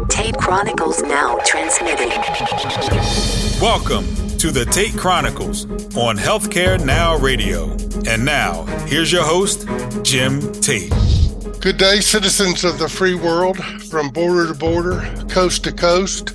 Tate Chronicles now transmitting. Welcome to the Tate Chronicles on Healthcare Now Radio. And now, here's your host, Jim Tate. Good day, citizens of the free world, from border to border, coast to coast,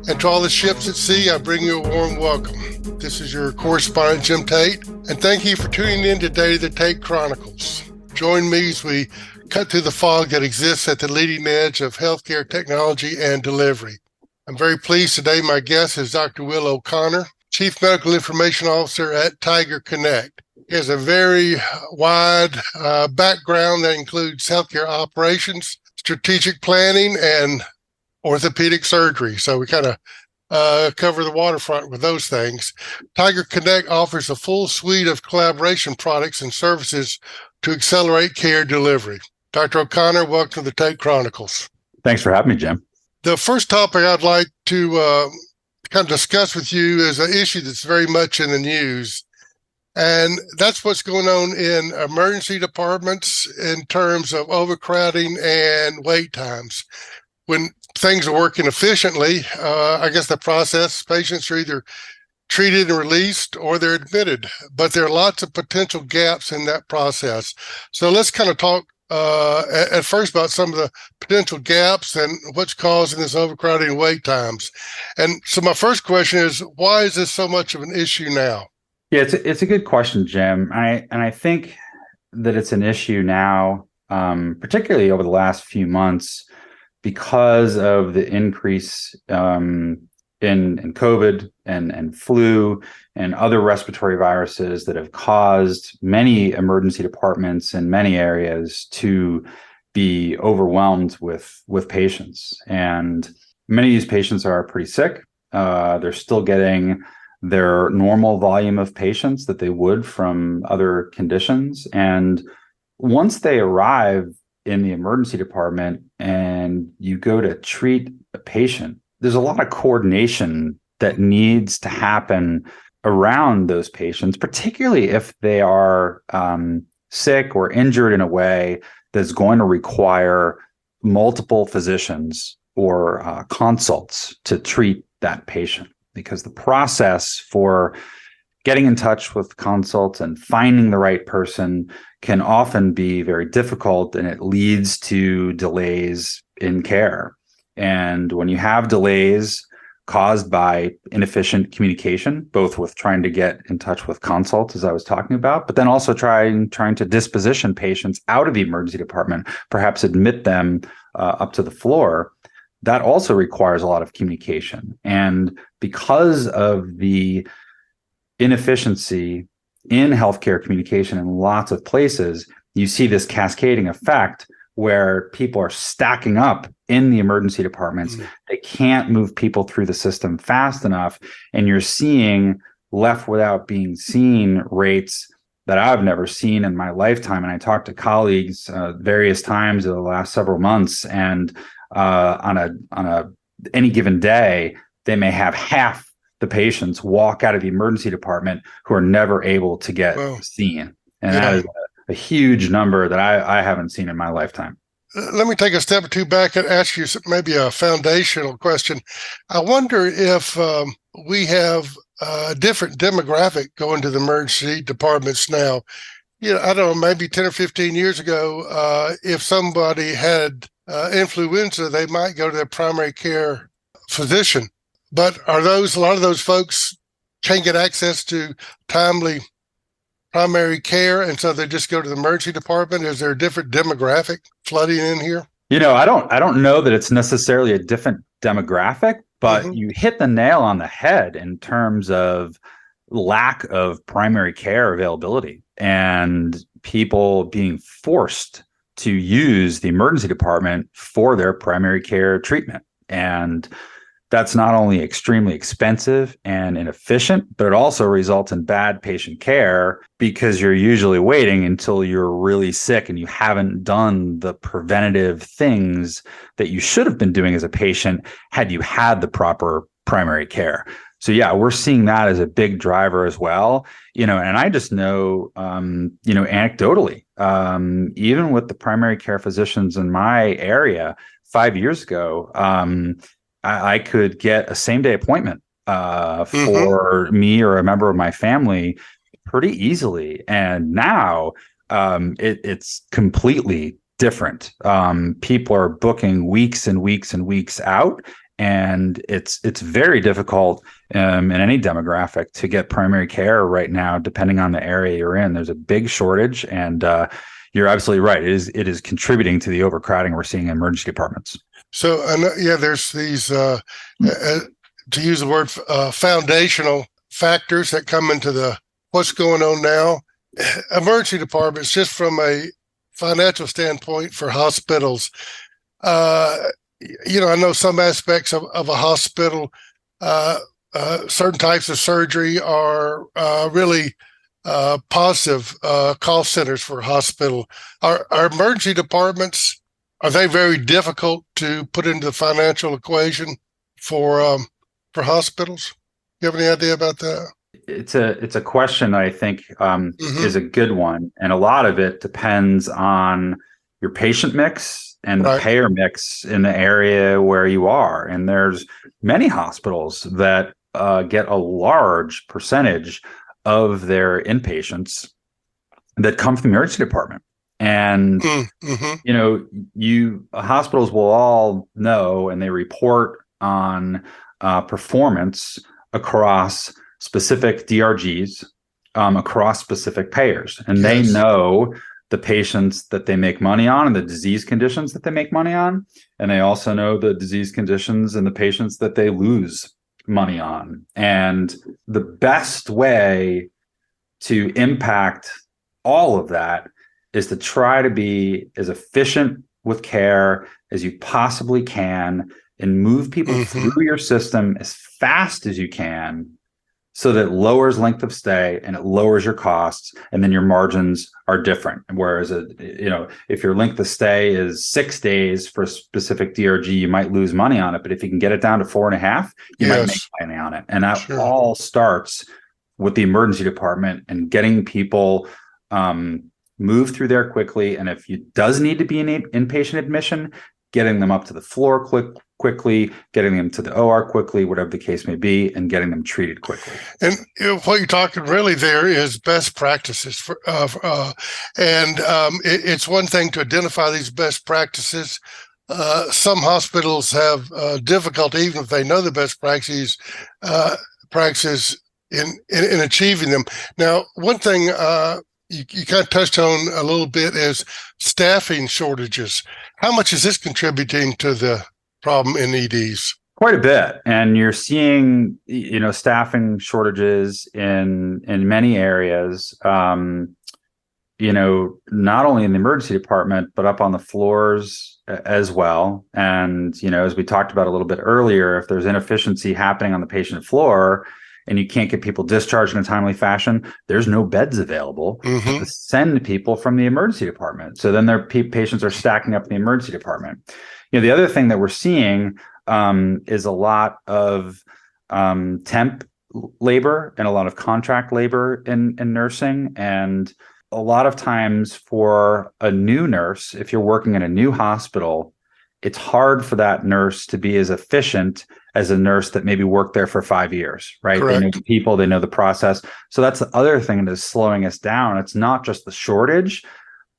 and to all the ships at sea, I bring you a warm welcome. This is your correspondent, Jim Tate, and thank you for tuning in today to the Tate Chronicles. Join me as we cut through the fog that exists at the leading edge of healthcare technology and delivery. I'm very pleased today. My guest is Dr. Will O'Connor, Chief Medical Information Officer at TigerConnect. He has a very wide background that includes healthcare operations, strategic planning, and orthopedic surgery. So we kind of cover the waterfront with those things. TigerConnect offers a full suite of collaboration products and services to accelerate care delivery. Dr. O'Connor, welcome to the Tate Chronicles. Thanks for having me, Jim. The first topic I'd like to kind of discuss with you is an issue that's very much in the news, and that's what's going on in emergency departments in terms of overcrowding and wait times. When things are working efficiently, I guess the process, patients are either treated and released or they're admitted, but there are lots of potential gaps in that process. So let's kind of talk at first about some of the potential gaps and what's causing this overcrowding and wait times. And so my first question is, why is this so much of an issue now? Yeah, it's a good question, Jim. I think that it's an issue now, particularly over the last few months, because of the increase in COVID and flu and other respiratory viruses that have caused many emergency departments in many areas to be overwhelmed with patients. And many of these patients are pretty sick. They're still getting their normal volume of patients that they would from other conditions. And once they arrive in the emergency department and you go to treat a patient, there's a lot of coordination that needs to happen around those patients, particularly if they are sick or injured in a way that's going to require multiple physicians or consults to treat that patient. Because the process for getting in touch with consults and finding the right person can often be very difficult, and it leads to delays in care. And when you have delays caused by inefficient communication, both with trying to get in touch with consults, as I was talking about, but then also trying to disposition patients out of the emergency department, perhaps admit them up to the floor, that also requires a lot of communication. And because of the inefficiency in healthcare communication in lots of places, you see this cascading effect where people are stacking up in the emergency departments. They can't move people through the system fast enough. And you're seeing left without being seen rates that I've never seen in my lifetime. And I talked to colleagues various times in the last several months, and on any given day, they may have half the patients walk out of the emergency department who are never able to get seen. And that is a huge number that I haven't seen in my lifetime. Let me take a step or two back and ask you maybe a foundational question. I wonder if we have a different demographic going to the emergency departments now. I don't know, maybe 10 or 15 years ago, if somebody had influenza, they might go to their primary care physician. But a lot of those folks can't get access to timely primary care, and so they just go to the emergency department? Is there a different demographic flooding in here? I don't know that it's necessarily a different demographic, but you hit the nail on the head in terms of lack of primary care availability and people being forced to use the emergency department for their primary care treatment. And that's not only extremely expensive and inefficient, but it also results in bad patient care because you're usually waiting until you're really sick and you haven't done the preventative things that you should have been doing as a patient had you had the proper primary care. So yeah, we're seeing that as a big driver as well. And I just know, anecdotally, even with the primary care physicians in my area, 5 years ago, I could get a same day appointment for me or a member of my family pretty easily. And now it's completely different. People are booking weeks and weeks and weeks out, and it's very difficult in any demographic to get primary care right now, depending on the area you're in. There's a big shortage, and you're absolutely right. It is contributing to the overcrowding we're seeing in emergency departments. So, there's these, to use the word, foundational factors that come into what's going on now. Emergency departments, just from a financial standpoint for hospitals, I know some aspects of a hospital, certain types of surgery are really positive cost centers for a hospital. Are emergency departments, are they very difficult to put into the financial equation for hospitals? You have any idea about that? It's a question I think is a good one, and a lot of it depends on your patient mix and the payer mix in the area where you are. And there's many hospitals that get a large percentage of their inpatients that come from the emergency department. And hospitals will all know, and they report on performance across specific DRGs, across specific payers, and they know the patients that they make money on and the disease conditions that they make money on, and they also know the disease conditions and the patients that they lose money on. And the best way to impact all of that is to try to be as efficient with care as you possibly can and move people through your system as fast as you can, so that it lowers length of stay and it lowers your costs, and then your margins are different. Whereas, if your length of stay is 6 days for a specific DRG, you might lose money on it. But if you can get it down to 4.5, you might make money on it. And that all starts with the emergency department and getting people move through there quickly. And if it does need to be an inpatient admission, getting them up to the floor quickly, getting them to the OR quickly, whatever the case may be, and getting them treated quickly. And what you're talking really there is best practices. It's one thing to identify these best practices. Some hospitals have difficulty, even if they know the best practices in achieving them. Now, one thing you kind of touched on a little bit is staffing shortages. How much is this contributing to the problem in EDs? Quite a bit. And you're seeing, staffing shortages in many areas, not only in the emergency department, but up on the floors as well. And, as we talked about a little bit earlier, if there's inefficiency happening on the patient floor and you can't get people discharged in a timely fashion, there's no beds available to send people from the emergency department. So then their patients are stacking up in the emergency department. The other thing that we're seeing is a lot of temp labor and a lot of contract labor in nursing. And a lot of times for a new nurse, if you're working in a new hospital, it's hard for that nurse to be as efficient as a nurse that maybe worked there for 5 years, right? Correct. They know the people, they know the process. So that's the other thing that is slowing us down. It's not just the shortage,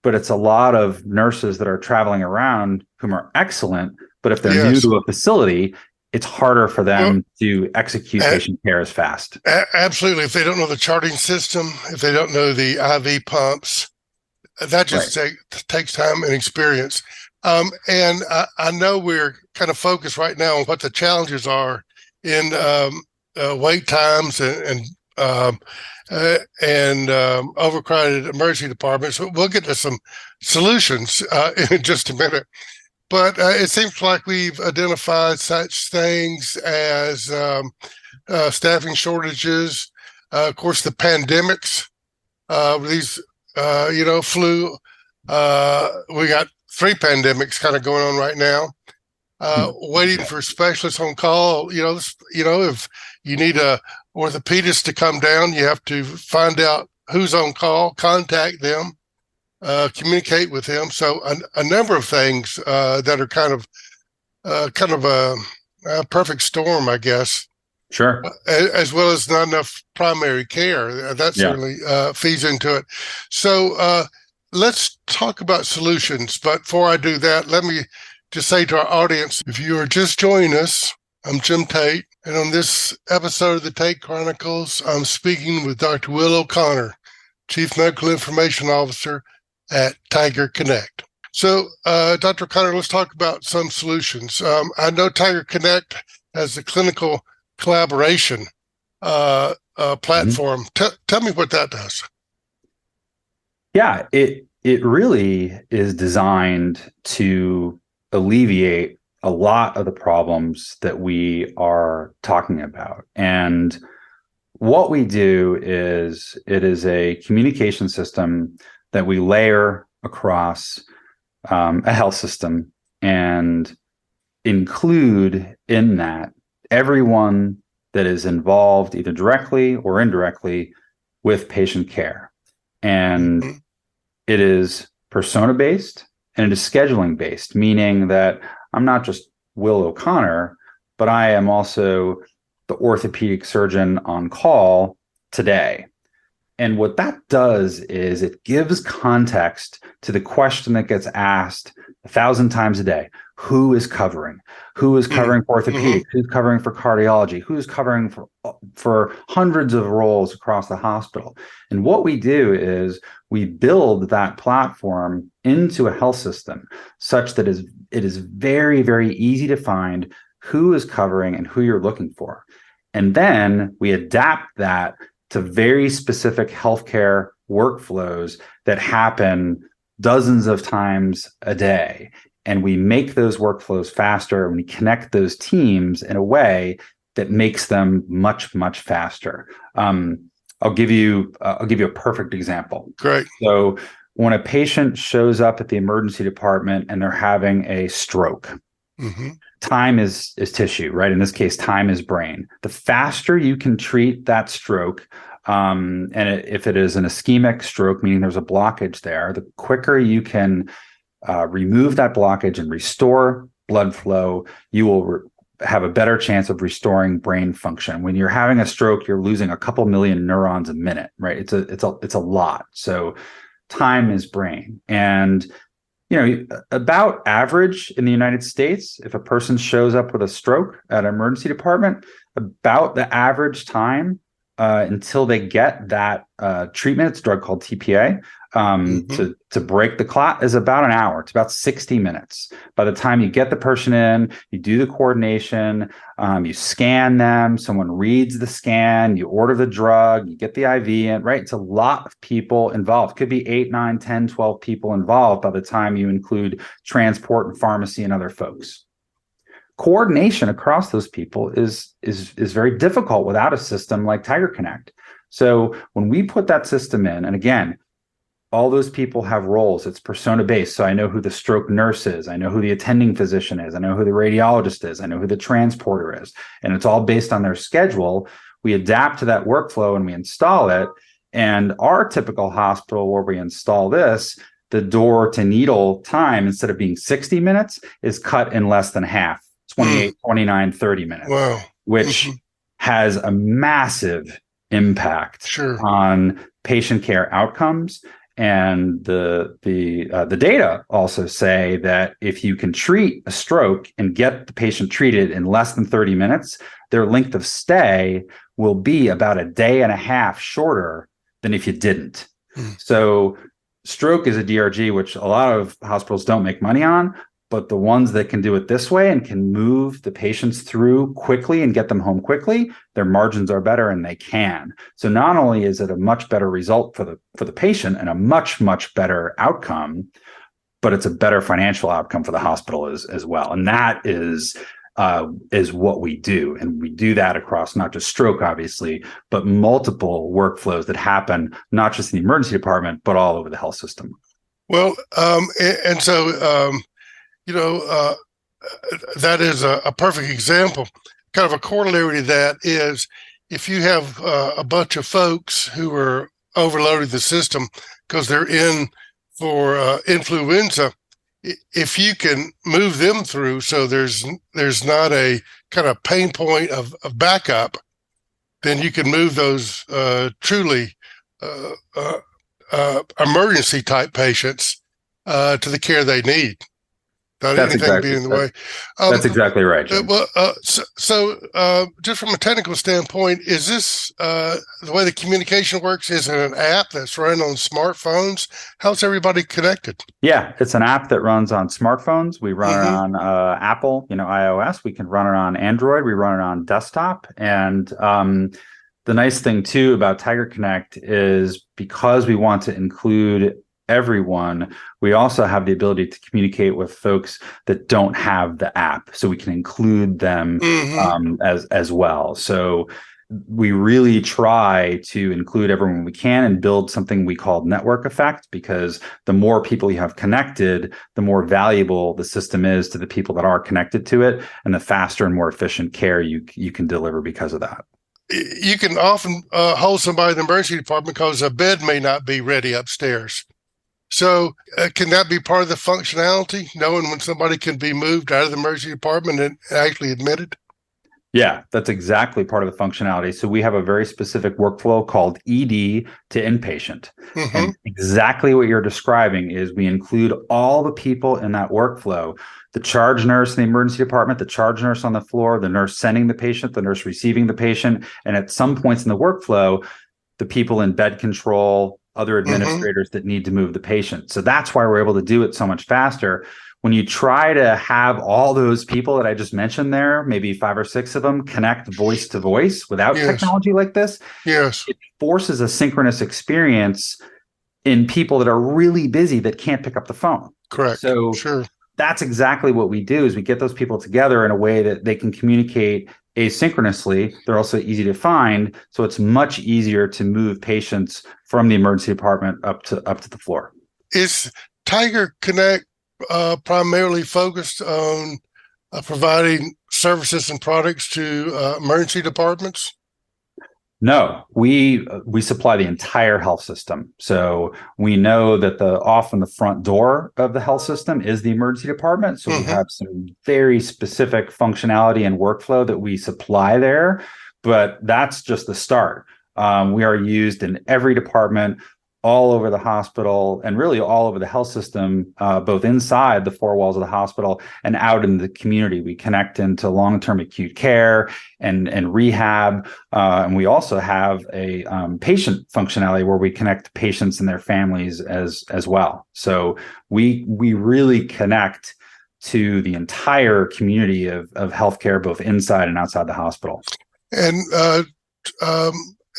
but it's a lot of nurses that are traveling around whom are excellent, but if they're new to a facility, it's harder for them to execute patient care as fast. Absolutely. If they don't know the charting system, if they don't know the IV pumps, that just takes time and experience. And I know we're kind of focused right now on what the challenges are in wait times and overcrowded emergency departments. We'll get to some solutions in just a minute. But it seems like we've identified such things as staffing shortages, of course, the pandemics, these, flu. We got 3 pandemics kind of going on right now. Waiting for specialists on call. If you need a orthopedist to come down, you have to find out who's on call, contact them, communicate with them. So a number of things that are kind of kind of a perfect storm, I guess, Sure. as well as not enough primary care. That Yeah. certainly feeds into it. So let's talk about solutions. But before I do that, let me just say to our audience, if you are just joining us, I'm Jim Tate, and on this episode of the Tate Chronicles, I'm speaking with Dr. Will O'Connor, Chief Medical Information Officer at TigerConnect. So, Dr. O'Connor, let's talk about some solutions. I know TigerConnect has a clinical collaboration platform. Tell me what that does. Yeah, it really is designed to alleviate a lot of the problems that we are talking about. And what we do is it is a communication system that we layer across a health system and include in that everyone that is involved either directly or indirectly with patient care. And it is persona based and it is scheduling based, meaning that I'm not just Will O'Connor, but I am also the orthopedic surgeon on call today. And what that does is it gives context to the question that gets asked 1,000 times a day. Who is covering? Who is covering for orthopedics? Who's covering for cardiology? Who's covering for hundreds of roles across the hospital? And what we do is we build that platform into a health system such that it is very, very easy to find who is covering and who you're looking for. And then we adapt that to very specific healthcare workflows that happen dozens of times a day. And we make those workflows faster and we connect those teams in a way that makes them much, much faster. I'll give you a perfect example. Great. So when a patient shows up at the emergency department and they're having a stroke, time is tissue, right? In this case, time is brain. The faster you can treat that stroke, if it is an ischemic stroke, meaning there's a blockage there, the quicker you can remove that blockage and restore blood flow, you will have a better chance of restoring brain function. When you're having a stroke, you're losing a couple million neurons a minute, right? It's a lot. So time is brain. And about average in the United States, if a person shows up with a stroke at an emergency department, about the average time until they get that treatment, it's a drug called TPA, to break the clot is about an hour. It's about 60 minutes. By the time you get the person in, you do the coordination, you scan them, someone reads the scan, you order the drug, you get the IV in, right? It's a lot of people involved. Could be 8, 9, 10, 12 people involved by the time you include transport and pharmacy and other folks. Coordination across those people is very difficult without a system like TigerConnect. So when we put that system in, and again, all those people have roles. It's persona based. So I know who the stroke nurse is. I know who the attending physician is. I know who the radiologist is. I know who the transporter is. And it's all based on their schedule. We adapt to that workflow and we install it. And our typical hospital where we install this, the door to needle time, instead of being 60 minutes, is cut in less than half, 28, 29, 30 minutes, wow. Which has a massive impact on patient care outcomes. And the data also say that if you can treat a stroke and get the patient treated in less than 30 minutes, their length of stay will be about a day and a half shorter than if you didn't. So stroke is a DRG, which a lot of hospitals don't make money on, but the ones that can do it this way and can move the patients through quickly and get them home quickly, their margins are better and they can. So not only is it a much better result for the patient and a much, much better outcome, but it's a better financial outcome for the hospital as well. And that is what we do. And we do that across not just stroke, obviously, but multiple workflows that happen, not just in the emergency department, but all over the health system. Well, and so, that is a perfect example. Kind of a corollary to that is if you have a bunch of folks who are overloading the system because they're in for influenza, if you can move them through, so there's not a kind of pain point of backup, then you can move those truly emergency type patients to the care they need. Not That's anything exactly being in the way. that's exactly right, Jim. Just from a technical standpoint, is this the way the communication works? Is it an app that's run on smartphones? How's everybody connected? Yeah, it's an app that runs on smartphones. We run it on Apple, iOS. We can run it on Android. We run it on desktop. And the nice thing too about TigerConnect is because we want to include everyone, we also have the ability to communicate with folks that don't have the app, so we can include them as well. So we really try to include everyone we can and build something we call network effect, because the more people you have connected, the more valuable the system is to the people that are connected to it, and the faster and more efficient care you can deliver because of that. You can often hold somebody in the emergency department because a bed may not be ready upstairs. So can that be part of the functionality, knowing when somebody can be moved out of the emergency department and actually admitted? Yeah, that's exactly part of the functionality. So we have a very specific workflow called ED to inpatient. And exactly what you're describing is we include all the people in that workflow: the charge nurse in the emergency department, the charge nurse on the floor, the nurse sending the patient, the nurse receiving the patient. And at some points in the workflow, the people in bed control, other administrators that need to move the patient. So that's why we're able to do it so much faster. When you try to have all those people that I just mentioned there, maybe 5 or 6 of them, connect voice to voice without technology like this, it forces a synchronous experience in people that are really busy that can't pick up the phone. Correct. So that's exactly what we do, is we get those people together in a way that they can communicate asynchronously. They're also easy to find, so it's much easier to move patients from the emergency department up to the floor. Is TigerConnect primarily focused on providing services and products to emergency departments? No, we supply the entire health system. So we know that often the front door of the health system is the emergency department. So we have some very specific functionality and workflow that we supply there, but that's just the start. We are used in every department, all over the hospital, and really all over the health system, both inside the 4 walls of the hospital and out in the community. We connect into long-term acute care and rehab. And we also have a patient functionality where we connect patients and their families as well. So we really connect to the entire community of healthcare, both inside and outside the hospital. And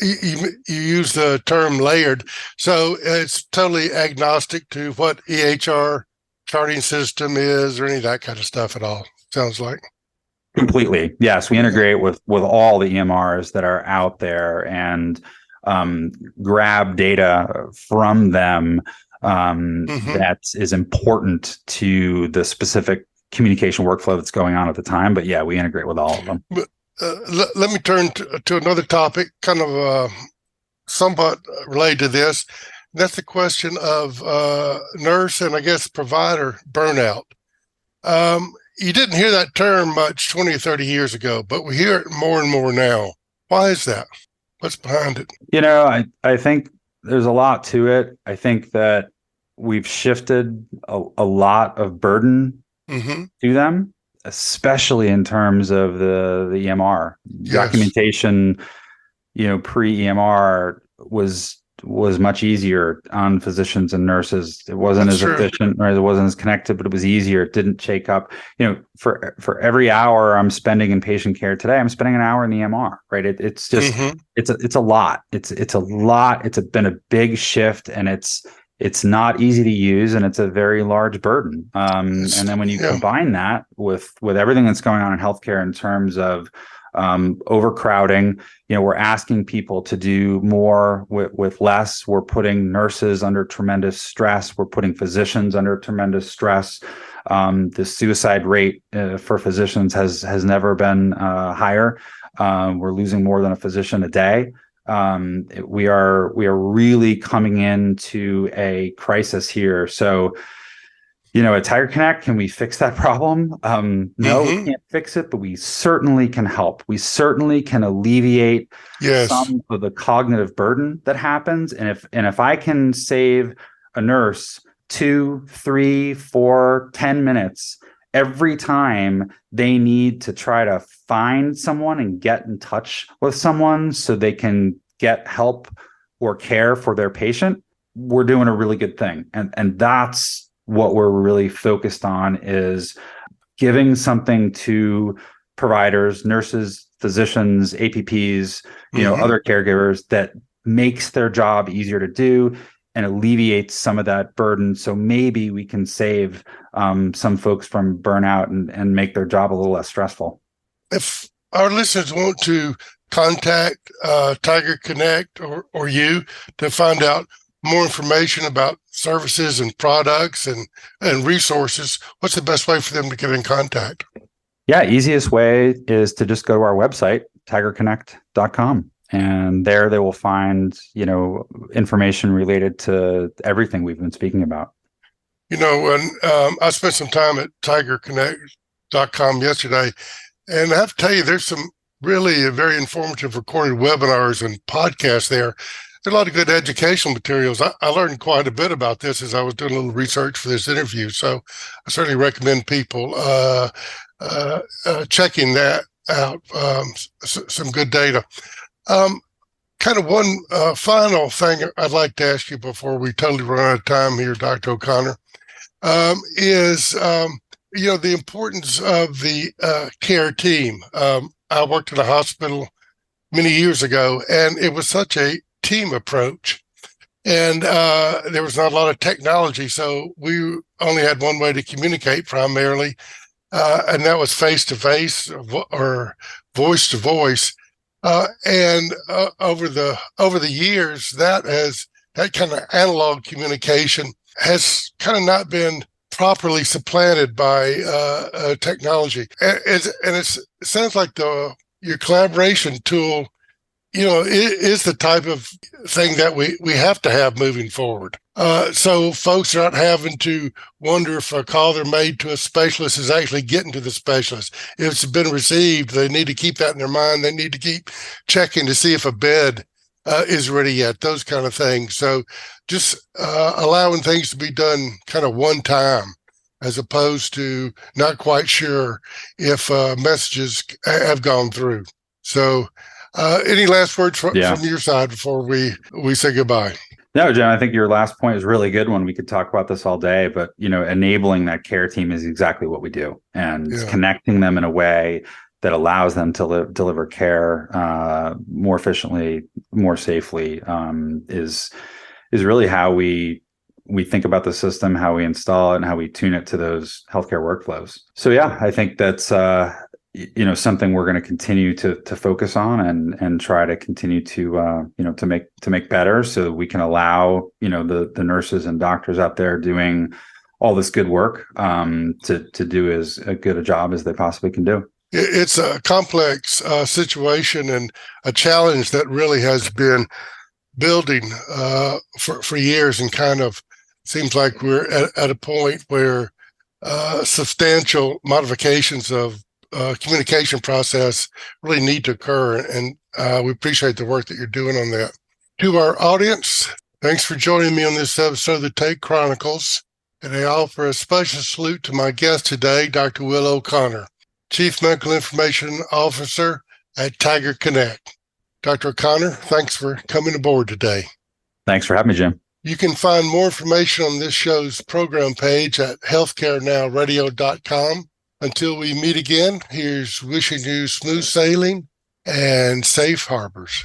you use the term layered, so it's totally agnostic to what EHR charting system is or any of that kind of stuff at all, sounds like. Completely. Yes, we integrate with all the EMRs that are out there and grab data from them that is important to the specific communication workflow that's going on at the time. But yeah, we integrate with all of them. Let me turn to another topic, kind of somewhat related to this. That's the question of nurse and I guess provider burnout. You didn't hear that term much 20 or 30 years ago, but we hear it more and more now. Why is that? What's behind it? I think there's a lot to it. I think that we've shifted a lot of burden to them, especially in terms of the EMR documentation. Pre-EMR was much easier on physicians and nurses. It wasn't as efficient, or it wasn't as connected, but it was easier. It didn't shake up. For every hour I'm spending in patient care today, I'm spending an hour in the EMR. Right? It's just it's a lot. It's a lot. It's been a big shift, and it's not easy to use, and it's a very large burden. And then when you combine that with everything that's going on in healthcare in terms of overcrowding, we're asking people to do more with less. We're putting nurses under tremendous stress. We're putting physicians under tremendous stress. The suicide rate for physicians has never been higher. We're losing more than a physician a day. We are really coming into a crisis here. So At TigerConnect, can we fix that problem? No, we can't fix it, but we certainly can help. We certainly can alleviate some of the cognitive burden that happens. And if I can save a nurse 2, 3, 4, 10 minutes every time they need to try to find someone and get in touch with someone so they can get help or care for their patient, we're doing a really good thing. And that's what we're really focused on, is giving something to providers, nurses, physicians, APPs, other caregivers that makes their job easier to do and alleviates some of that burden. So maybe we can save some folks from burnout and make their job a little less stressful. If our listeners want to contact TigerConnect or you to find out more information about services and products and resources, what's the best way for them to get in contact? Yeah, easiest way is to just go to our website, TigerConnect.com. And there they will find, information related to everything we've been speaking about. When I spent some time at TigerConnect.com yesterday, and I have to tell you, there's some really very informative recorded webinars and podcasts there. There's a lot of good educational materials. I learned quite a bit about this as I was doing a little research for this interview. So I certainly recommend people checking that out. Some good data. Kind of one final thing I'd like to ask you before we totally run out of time here, Dr. O'Connor, is the importance of the care team. I worked at a hospital many years ago, and it was such a team approach, and there was not a lot of technology, so we only had one way to communicate primarily, and that was face-to-face or voice-to-voice. And over the years, that kind of analog communication has kind of not been properly supplanted by technology. And it sounds like your collaboration tool, is the type of thing that we have to have moving forward. So folks are not having to wonder if a call they're made to a specialist is actually getting to the specialist. If it's been received, they need to keep that in their mind. They need to keep checking to see if a bed is ready yet, those kind of things. So just allowing things to be done kind of one time, as opposed to not quite sure if messages have gone through. So any last words from your side before we say goodbye? No, Jim, I think your last point is a really good one. We could talk about this all day, but, enabling that care team is exactly what we do, and connecting them in a way that allows them to deliver care more efficiently, more safely, is really how we think about the system, how we install it, and how we tune it to those healthcare workflows. So yeah, I think that's something we're going to continue to focus on and try to continue to make better, so that we can allow the nurses and doctors out there doing all this good work to do as good a job as they possibly can do. It's a complex situation and a challenge that really has been building for years, and kind of seems like we're at a point where substantial modifications of communication process really need to occur, and we appreciate the work that you're doing on that. To our audience, thanks for joining me on this episode of the Tate Chronicles, and I offer a special salute to my guest today, Dr. Will O'Connor, Chief Medical Information Officer at TigerConnect. Dr. O'Connor, thanks for coming aboard today. Thanks for having me, Jim. You can find more information on this show's program page at healthcarenowradio.com. Until we meet again, here's wishing you smooth sailing and safe harbors.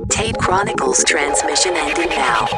Tate Chronicles transmission ending now.